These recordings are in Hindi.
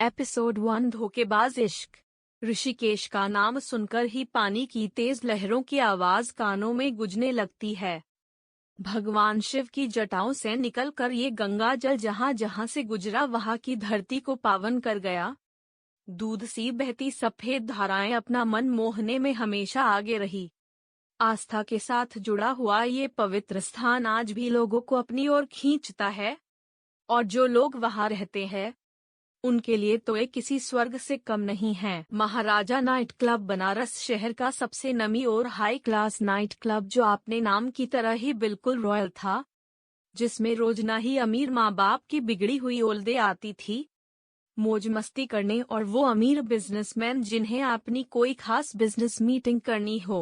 एपिसोड 1 धोखेबाज इश्क। ऋषिकेश का नाम सुनकर ही पानी की तेज लहरों की आवाज कानों में गूंजने लगती है। भगवान शिव की जटाओं से निकलकर ये गंगा जल जहां जहां से गुजरा वहां की धरती को पावन कर गया। दूध सी बहती सफेद धाराएं अपना मन मोहने में हमेशा आगे रही। आस्था के साथ जुड़ा हुआ ये पवित्र स्थान आज भी लोगों को अपनी ओर खींचता है, और जो लोग वहां रहते हैं उनके लिए तो ये किसी स्वर्ग से कम नहीं है। महाराजा नाइट क्लब बनारस शहर का सबसे नमी और हाई क्लास नाइट क्लब, जो अपने नाम की तरह ही बिल्कुल रॉयल था, जिसमें रोज ना ही अमीर माँ बाप की बिगड़ी हुई औलादें आती थी मौज मस्ती करने, और वो अमीर बिजनेसमैन जिन्हें अपनी कोई खास बिजनेस मीटिंग करनी हो।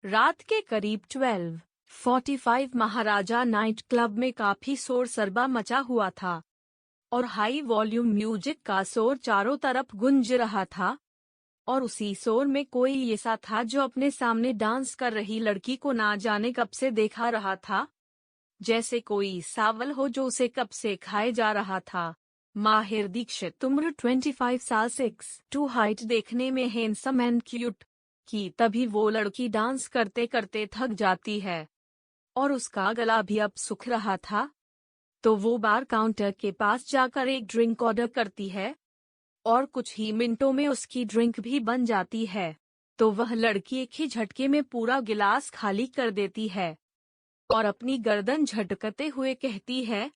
रात के करीब 12:45 महाराजा नाइट क्लब में काफी शोर शराबा मचा हुआ था और हाई वॉल्यूम म्यूजिक का शोर चारों तरफ गूंज रहा था। और उसी शोर में कोई ऐसा था जो अपने सामने डांस कर रही लड़की को ना जाने कब से देखा रहा था, जैसे कोई सावल हो जो उसे कब से खाए जा रहा था। माहिर दीक्षित, उम्र 25 साल, 6'2" हाइट, देखने में हैंडसम एंड क्यूट की तभी वो लड़की डांस करते करते थक जाती है और उसका गला भी अब सूख रहा था, तो वो बार काउंटर के पास जाकर एक ड्रिंक ऑर्डर करती है और कुछ ही मिनटों में उसकी ड्रिंक भी बन जाती है। तो वह लड़की एक ही झटके में पूरा गिलास खाली कर देती है और अपनी गर्दन झटकते हुए कहती है,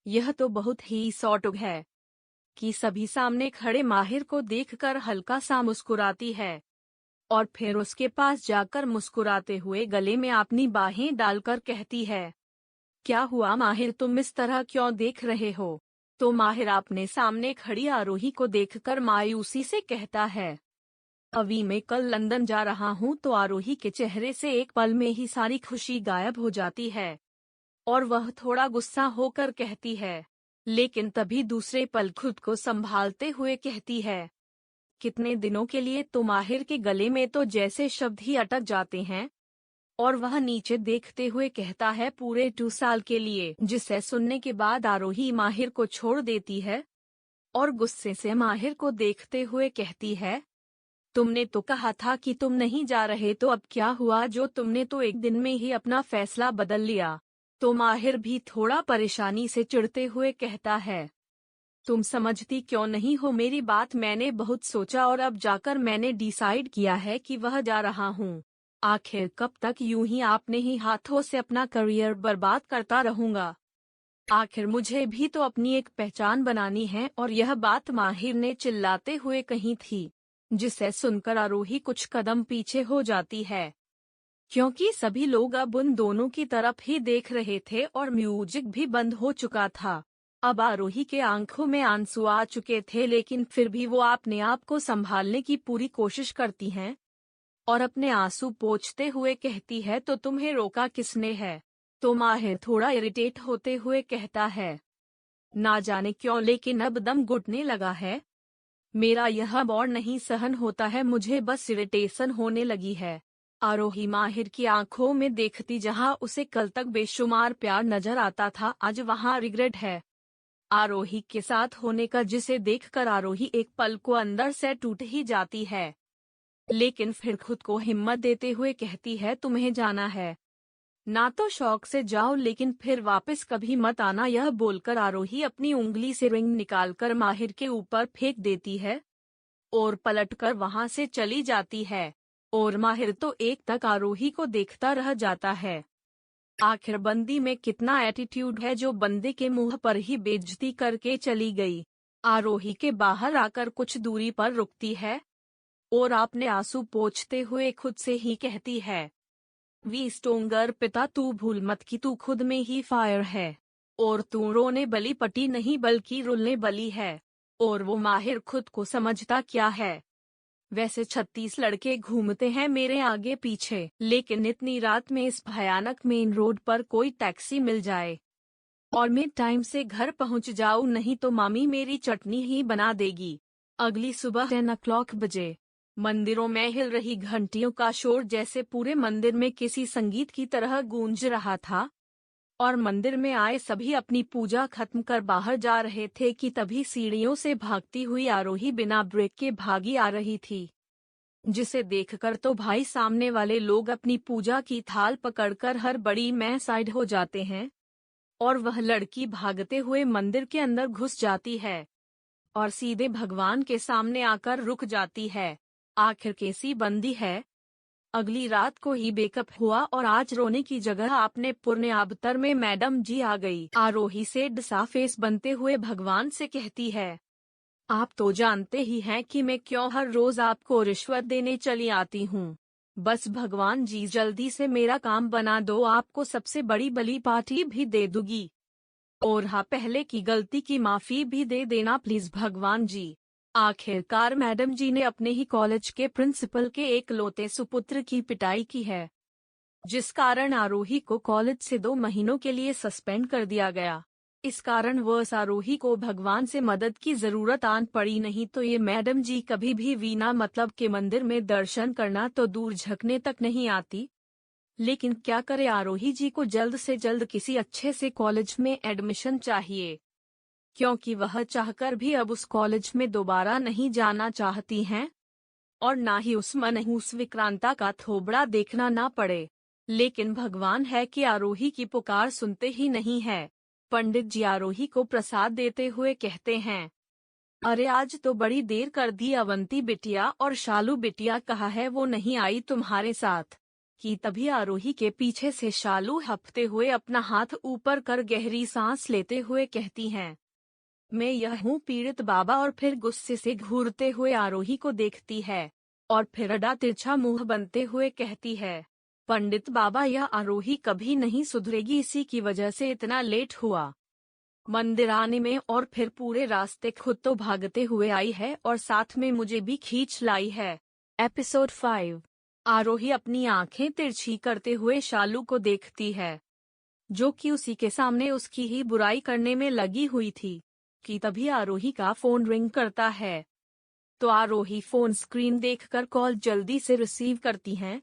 यह तो बहुत ही सौटुग है। कि सभी सामने खड़े माहिर को देखकर हल्का सा मुस्कुराती है और फिर उसके पास जाकर मुस्कुराते हुए गले में अपनी बाहें डालकर कहती है, क्या हुआ माहिर, तुम इस तरह क्यों देख रहे हो? तो माहिर अपने सामने खड़ी आरोही को देखकर मायूसी से कहता है, अभी मैं कल लंदन जा रहा हूँ। तो आरोही के चेहरे से एक पल में ही सारी खुशी गायब हो जाती है और वह थोड़ा गुस्सा होकर कहती है, लेकिन तभी दूसरे पल खुद को संभालते हुए कहती है, कितने दिनों के लिए? तो माहिर के गले में तो जैसे शब्द ही अटक जाते हैं और वह नीचे देखते हुए कहता है, पूरे 2 साल के लिए। जिसे सुनने के बाद आरोही माहिर को छोड़ देती है और गुस्से से माहिर को देखते हुए कहती है, तुमने तो कहा था कि तुम नहीं जा रहे, तो अब क्या हुआ जो तुमने तो एक दिन में ही अपना फैसला बदल लिया? तो माहिर भी थोड़ा परेशानी से चिढ़ते हुए कहता है, तुम समझती क्यों नहीं हो मेरी बात? मैंने बहुत सोचा और अब जाकर मैंने डिसाइड किया है कि वह जा रहा हूँ। आखिर कब तक यूं ही अपने ही हाथों से अपना करियर बर्बाद करता रहूंगा? आखिर मुझे भी तो अपनी एक पहचान बनानी है। और यह बात माहिर ने चिल्लाते हुए कही थी, जिसे सुनकर आरोही कुछ कदम पीछे हो जाती है, क्योंकि सभी लोग अब उन दोनों की तरफ ही देख रहे थे और म्यूजिक भी बंद हो चुका था। अब आरोही के आंखों में आंसू आ चुके थे, लेकिन फिर भी वो अपने आप को संभालने की पूरी कोशिश करती हैं और अपने आंसू पोंछते हुए कहती है, तो तुम्हें रोका किसने है? तो माहिर थोड़ा इरिटेट होते हुए कहता है, ना जाने क्यों लेकिन अब दम घुटने लगा है। मेरा यह और नहीं सहन होता है, मुझे बस इरिटेशन होने लगी है। आरोही माहिर की आंखों में देखती, जहां उसे कल तक बेशुमार प्यार नजर आता था, आज वहां रिग्रेट है आरोही के साथ होने का, जिसे देखकर आरोही एक पल को अंदर से टूट ही जाती है, लेकिन फिर खुद को हिम्मत देते हुए कहती है, तुम्हें जाना है ना तो शौक से जाओ, लेकिन फिर वापस कभी मत आना। यह बोलकर आरोही अपनी उंगली से रिंग निकालकर माहिर के ऊपर फेंक देती है और पलटकर वहां से चली जाती है, और माहिर तो एक तक आरोही को देखता रह जाता है। आखिर बंदी में कितना एटीट्यूड है जो बंदे के मुंह पर ही बेइज्जती करके चली गई। आरोही के बाहर आकर कुछ दूरी पर रुकती है और अपने आंसू पोंछते हुए खुद से ही कहती है, वी स्टोंगर पिता, तू भूल मत कि तू खुद में ही फायर है और तू रोने बली पटी नहीं बल्कि रुलने बली है। और वो माहिर खुद को समझता क्या है? वैसे 36 लड़के घूमते हैं मेरे आगे पीछे, लेकिन इतनी रात में इस भयानक मेन रोड पर कोई टैक्सी मिल जाए और मैं टाइम से घर पहुंच जाऊं, नहीं तो मामी मेरी चटनी ही बना देगी। अगली सुबह 10 बजे मंदिरों में हिल रही घंटियों का शोर जैसे पूरे मंदिर में किसी संगीत की तरह गूंज रहा था। और मंदिर में आए सभी अपनी पूजा खत्म कर बाहर जा रहे थे कि तभी सीढ़ियों से भागती हुई आरोही बिना ब्रेक के भागी आ रही थी, जिसे देखकर तो भाई सामने वाले लोग अपनी पूजा की थाल पकड़कर हर बड़ी में साइड हो जाते हैं और वह लड़की भागते हुए मंदिर के अंदर घुस जाती है और सीधे भगवान के सामने आकर रुक जाती है। आखिर कैसी बंदी है। अगली रात को ही बेकअप हुआ और आज रोने की जगह आपने पुण्य अवतार में मैडम जी आ गई। आरोही से डसा फेस बनते हुए भगवान से कहती है, आप तो जानते ही हैं कि मैं क्यों हर रोज आपको रिश्वत देने चली आती हूँ। बस भगवान जी जल्दी से मेरा काम बना दो, आपको सबसे बड़ी बली पार्टी भी दे दूंगी। और हाँ, पहले की गलती की माफी भी दे देना प्लीज भगवान जी। आखिरकार मैडम जी ने अपने ही कॉलेज के प्रिंसिपल के एकलौते सुपुत्र की पिटाई की है, जिस कारण आरोही को कॉलेज से 2 महीनों के लिए सस्पेंड कर दिया गया। इस कारण वह आरोही को भगवान से मदद की जरूरत आन पड़ी, नहीं तो ये मैडम जी कभी भी बिना मतलब के मंदिर में दर्शन करना तो दूर झकने तक नहीं आती। लेकिन क्या करे, आरोही जी को जल्द से जल्द किसी अच्छे से कॉलेज में एडमिशन चाहिए, क्योंकि वह चाहकर भी अब उस कॉलेज में दोबारा नहीं जाना चाहती हैं और ना ही उस मनहूस विक्रांता का थोबड़ा देखना ना पड़े। लेकिन भगवान है कि आरोही की पुकार सुनते ही नहीं है। पंडित जी आरोही को प्रसाद देते हुए कहते हैं, अरे आज तो बड़ी देर कर दी, अवंती बिटिया और शालू बिटिया कहाँ है, वो नहीं आई तुम्हारे साथ? कि तभी आरोही के पीछे से शालू हपते हुए अपना हाथ ऊपर कर गहरी सांस लेते हुए कहती हैं, मैं यह हूँ पीड़ित बाबा। और फिर गुस्से से घूरते हुए आरोही को देखती है और फिर अड़ा तिरछा मुंह बनते हुए कहती है, पंडित बाबा यह आरोही कभी नहीं सुधरेगी, इसी की वजह से इतना लेट हुआ मंदिर आने में, और फिर पूरे रास्ते खुद तो भागते हुए आई है और साथ में मुझे भी खींच लाई है। एपिसोड 5। आरोही अपनी आंखें तिरछी करते हुए शालू को देखती है, जो कि उसी के सामने उसकी ही बुराई करने में लगी हुई थी, कि तभी आरोही का फोन रिंग करता है। तो आरोही फोन स्क्रीन देखकर कॉल जल्दी से रिसीव करती हैं,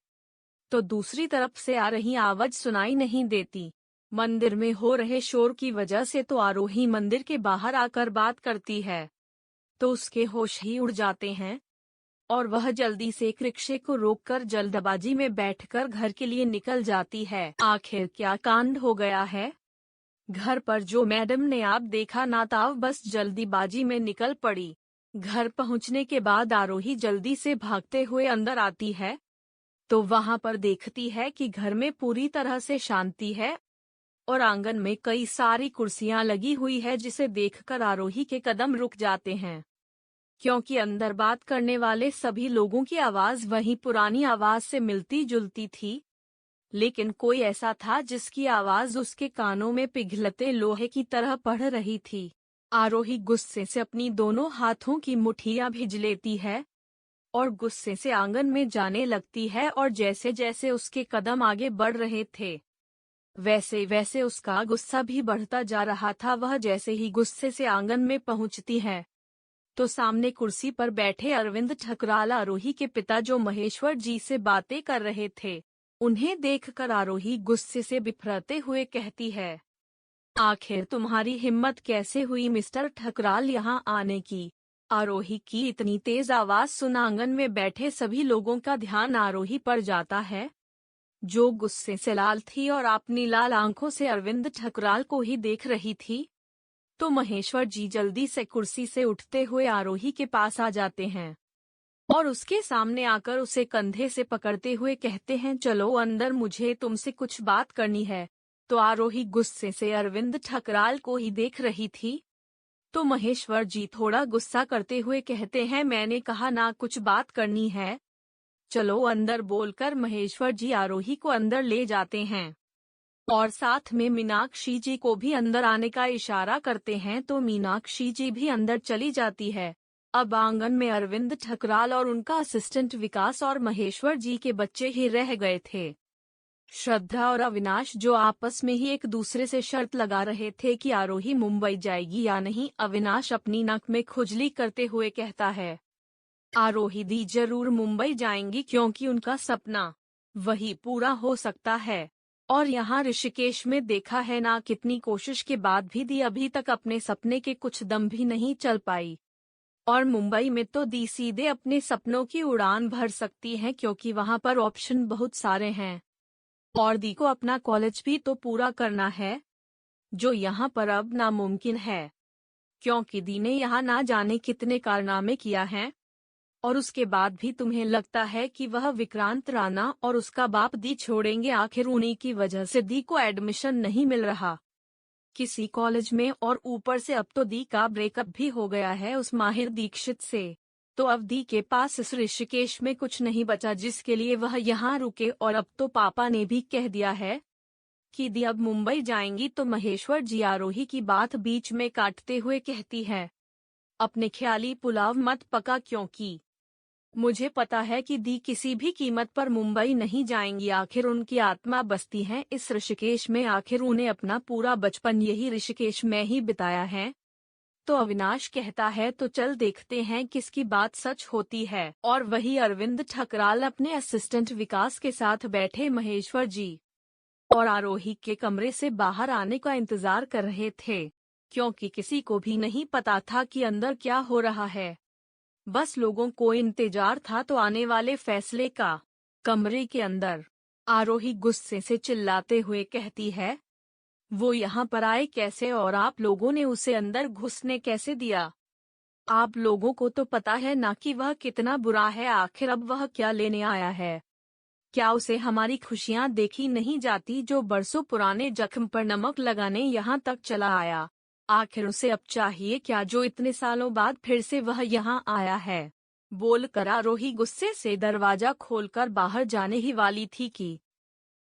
तो दूसरी तरफ से आ रही आवाज सुनाई नहीं देती। मंदिर में हो रहे शोर की वजह से तो आरोही मंदिर के बाहर आकर बात करती है, तो उसके होश ही उड़ जाते हैं और वह जल्दी से एक रिक्शे को रोककर जल्दबाजी में बैठकर घर के लिए निकल जाती है। आखिर क्या कांड हो गया है। घर पर जो मैडम ने आप देखा ना था, बस जल्दीबाजी में निकल पड़ी। घर पहुंचने के बाद आरोही जल्दी से भागते हुए अंदर आती है, तो वहां पर देखती है कि घर में पूरी तरह से शांति है और आंगन में कई सारी कुर्सियां लगी हुई है, जिसे देखकर आरोही के कदम रुक जाते हैं, क्योंकि अंदर बात करने वाले सभी लोगों की आवाज वही पुरानी आवाज से मिलती जुलती थी। लेकिन कोई ऐसा था जिसकी आवाज उसके कानों में पिघलते लोहे की तरह पड़ रही थी। आरोही गुस्से से अपनी दोनों हाथों की मुट्ठियां भींच लेती है और गुस्से से आंगन में जाने लगती है, और जैसे जैसे उसके कदम आगे बढ़ रहे थे, वैसे वैसे उसका गुस्सा भी बढ़ता जा रहा था। वह जैसे ही गुस्से से आंगन में पहुंचती है, तो सामने कुर्सी पर बैठे अरविंद ठकराल आरोही के पिता, जो महेश्वर जी से बातें कर रहे थे, उन्हें देखकर आरोही गुस्से से बिफरते हुए कहती है, आखिर तुम्हारी हिम्मत कैसे हुई मिस्टर ठकराल यहाँ आने की। आरोही की इतनी तेज आवाज सुन आंगन में बैठे सभी लोगों का ध्यान आरोही पर जाता है, जो गुस्से से लाल थी और अपनी लाल आंखों से अरविंद ठकराल को ही देख रही थी। तो महेश्वर जी जल्दी से कुर्सी से उठते हुए आरोही के पास आ जाते हैं और उसके सामने आकर उसे कंधे से पकड़ते हुए कहते हैं, चलो अंदर, मुझे तुमसे कुछ बात करनी है। तो आरोही गुस्से से अरविंद ठकराल को ही देख रही थी। तो महेश्वर जी थोड़ा गुस्सा करते हुए कहते हैं, मैंने कहा ना कुछ बात करनी है, चलो अंदर, बोलकर महेश्वर जी आरोही को अंदर ले जाते हैं और साथ में मीनाक्षी जी को भी अंदर आने का इशारा करते हैं। तो मीनाक्षी जी भी अंदर चली जाती है। अब आंगन में अरविंद ठकराल और उनका असिस्टेंट विकास और महेश्वर जी के बच्चे ही रह गए थे। श्रद्धा और अविनाश, जो आपस में ही एक दूसरे से शर्त लगा रहे थे कि आरोही मुंबई जाएगी या नहीं। अविनाश अपनी नाक में खुजली करते हुए कहता है, आरोही दी जरूर मुंबई जाएंगी, क्योंकि उनका सपना वही पूरा हो सकता है और यहाँ ऋषिकेश में देखा है ना, कितनी कोशिश के बाद भी दी अभी तक अपने सपने के कुछ दम भी नहीं चल पाई। और मुंबई में तो दी सीधे अपने सपनों की उड़ान भर सकती है, क्योंकि वहाँ पर ऑप्शन बहुत सारे हैं। और दी को अपना कॉलेज भी तो पूरा करना है, जो यहाँ पर अब नामुमकिन है, क्योंकि दी ने यहाँ ना जाने कितने कारनामे किया है। और उसके बाद भी तुम्हें लगता है कि वह विक्रांत राणा और उसका बाप दी छोड़ेंगे? आखिर उन्हीं की वजह से दी को एडमिशन नहीं मिल रहा किसी कॉलेज में, और ऊपर से अब तो दी का ब्रेकअप भी हो गया है उस माहिर दीक्षित से। तो अब दी के पास इस ऋषिकेश में कुछ नहीं बचा जिसके लिए वह यहाँ रुके। और अब तो पापा ने भी कह दिया है कि दी अब मुंबई जाएंगी। तो महेश्वर जी आरोही की बात बीच में काटते हुए कहती है, अपने ख्याली पुलाव मत पका, क्योंकि मुझे पता है कि दी किसी भी कीमत पर मुंबई नहीं जाएंगी। आखिर उनकी आत्मा बसती है इस ऋषिकेश में, आखिर उन्हें अपना पूरा बचपन यही ऋषिकेश में ही बिताया है। तो अविनाश कहता है, तो चल देखते हैं किसकी बात सच होती है। और वही अरविंद ठकराल अपने असिस्टेंट विकास के साथ बैठे महेश्वर जी और आरोही के कमरे से बाहर आने का इंतजार कर रहे थे, क्योंकि किसी को भी नहीं पता था कि अंदर क्या हो रहा है। बस लोगों को इंतजार था तो आने वाले फैसले का। कमरे के अंदर आरोही गुस्से से चिल्लाते हुए कहती है, वो यहाँ पर आए कैसे और आप लोगों ने उसे अंदर घुसने कैसे दिया? आप लोगों को तो पता है ना कि वह कितना बुरा है। आखिर अब वह क्या लेने आया है? क्या उसे हमारी खुशियाँ देखी नहीं जाती, जो बरसों पुराने जख्म पर नमक लगाने यहाँ तक चला आया? आखिर उसे अब चाहिए क्या, जो इतने सालों बाद फिर से वह यहाँ आया है? बोलकर आरोही गुस्से से दरवाजा खोलकर बाहर जाने ही वाली थी कि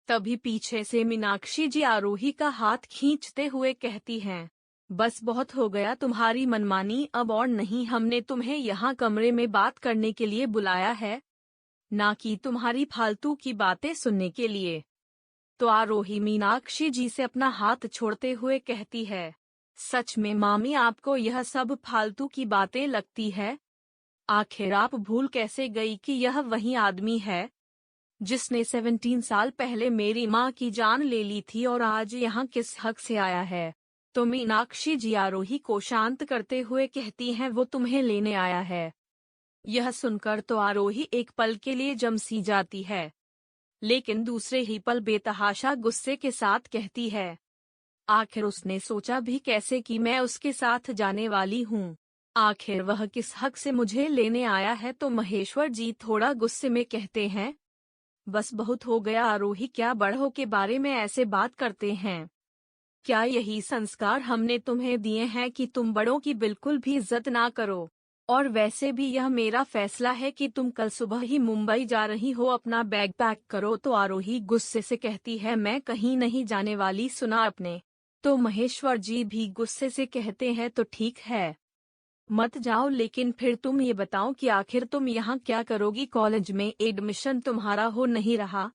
तभी पीछे से मीनाक्षी जी आरोही का हाथ खींचते हुए कहती हैं, बस बहुत हो गया तुम्हारी मनमानी, अब और नहीं। हमने तुम्हें यहाँ कमरे में बात करने के लिए बुलाया है, ना कि तुम्हारी फालतू की बातें सुनने के लिए। तो आरोही मीनाक्षी जी से अपना हाथ छोड़ते हुए कहती है, सच में मामी आपको यह सब फालतू की बातें लगती है? आखिर आप भूल कैसे गई कि यह वही आदमी है जिसने 17 साल पहले मेरी माँ की जान ले ली थी, और आज यहाँ किस हक से आया है? तो मीनाक्षी जी आरोही को शांत करते हुए कहती हैं, वो तुम्हें लेने आया है। यह सुनकर तो आरोही एक पल के लिए जम सी जाती है, लेकिन दूसरे ही पल बेतहाशा गुस्से के साथ कहती है, आखिर उसने सोचा भी कैसे कि मैं उसके साथ जाने वाली हूँ? आखिर वह किस हक से मुझे लेने आया है? तो महेश्वर जी थोड़ा गुस्से में कहते हैं, बस बहुत हो गया आरोही, क्या बड़ों के बारे में ऐसे बात करते हैं? क्या यही संस्कार हमने तुम्हें दिए हैं कि तुम बड़ों की बिल्कुल भी इज्जत ना करो? और वैसे भी यह मेरा फैसला है कि तुम कल सुबह ही मुंबई जा रही हो, अपना बैग पैक करो। तो आरोही गुस्से से कहती है, मैं कहीं नहीं जाने वाली, सुना अपने। तो महेश्वर जी भी गुस्से से कहते हैं, तो ठीक है, मत जाओ, लेकिन फिर तुम ये बताओ कि आखिर तुम यहाँ क्या करोगी? कॉलेज में एडमिशन तुम्हारा हो नहीं रहा,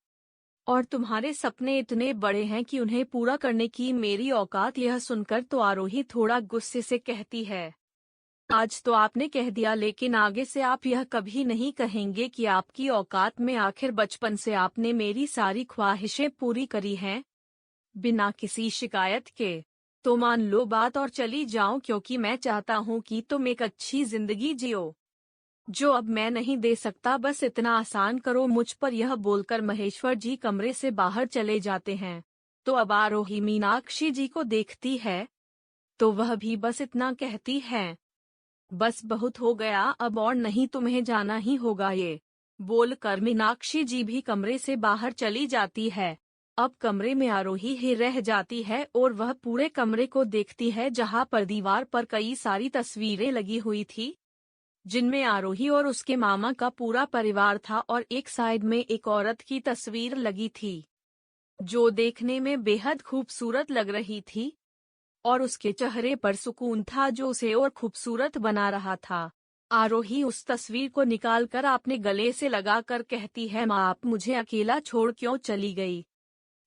और तुम्हारे सपने इतने बड़े हैं कि उन्हें पूरा करने की मेरी औकात? यह सुनकर तो आरोही थोड़ा गुस्से से कहती है, आज तो आपने कह दिया, लेकिन आगे से आप यह कभी नहीं कहेंगे कि आपकी औकात में? आखिर बचपन से आपने मेरी सारी ख्वाहिशें पूरी करी हैं बिना किसी शिकायत के। तो मान लो बात और चली जाओ, क्योंकि मैं चाहता हूँ कि तुम एक अच्छी जिंदगी जियो, जो अब मैं नहीं दे सकता। बस इतना आसान करो मुझ पर। यह बोलकर महेश्वर जी कमरे से बाहर चले जाते हैं। तो अब आरोही मीनाक्षी जी को देखती है, तो वह भी बस इतना कहती है, बस बहुत हो गया, अब और नहीं, तुम्हें जाना ही होगा। ये बोलकर मीनाक्षी जी भी कमरे से बाहर चली जाती है। अब कमरे में आरोही ही रह जाती है, और वह पूरे कमरे को देखती है, जहां पर दीवार पर कई सारी तस्वीरें लगी हुई थी, जिनमें आरोही और उसके मामा का पूरा परिवार था, और एक साइड में एक औरत की तस्वीर लगी थी, जो देखने में बेहद खूबसूरत लग रही थी, और उसके चेहरे पर सुकून था जो उसे और खूबसूरत बना रहा था। आरोही उस तस्वीर को निकालकर अपने गले से लगाकर कहती है, माँ आप मुझे अकेला छोड़ क्यों चली गई?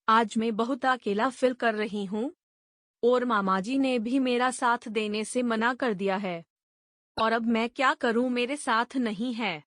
आज मैं बहुत अकेला फील कर रही हूँ, और मामाजी ने भी मेरा साथ देने से मना कर दिया है, और अब मैं क्या करूँ, मेरे साथ नहीं है।